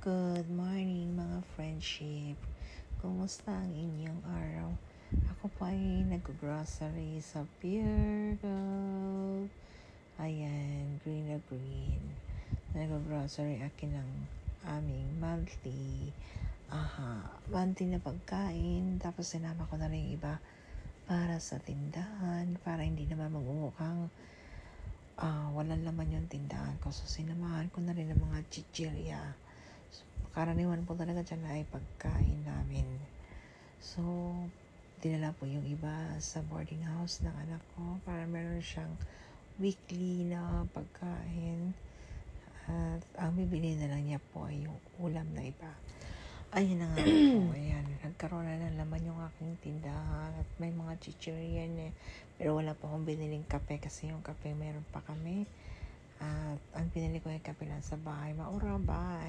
Good morning mga friendship. Kumusta ang inyong araw? Ako po ay nag-grocery sa Pure Gold. Ayan, green na green. Nag-grocery akin ng aming monthly na pagkain. Tapos sinama ko na rin iba para sa tindahan, para hindi naman magmumukhang walang laman yung tindahan ko. So sinamahan ko na rin ng mga chichirya. So, karaniwan po talaga dyan ay pagkain namin. So dinala po yung iba sa boarding house ng anak ko para meron siyang weekly na pagkain. At ang bibili na lang niya po ay yung ulam na iba. Ayun na nga po, ayan, nagkaroon na ng laman yung aking tindahan at may mga chichirya na, pero wala pa akong biniling kape kasi yung kape meron pa kami. At ang pinili ko yung kape lang sa bahay. Maura, bye!